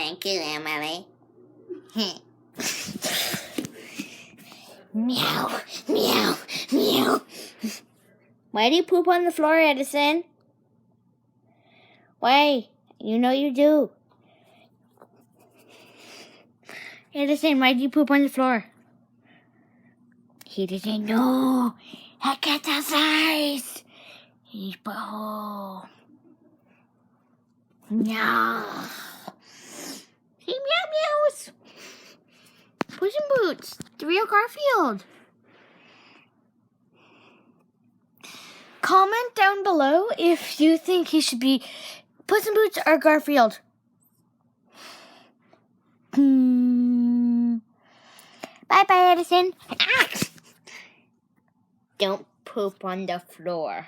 Thank you, Emily. Meow, meow, meow. Why do you poop on the floor, Edison? Why? You know you do. Edison, why do you poop on the floor? He doesn't know. I get the size. He's butthole. No. He meows. Puss in Boots, the real Garfield. Comment down below if you think he should be Puss in Boots or Garfield. Bye-bye, Edison. Ah! Don't poop on the floor.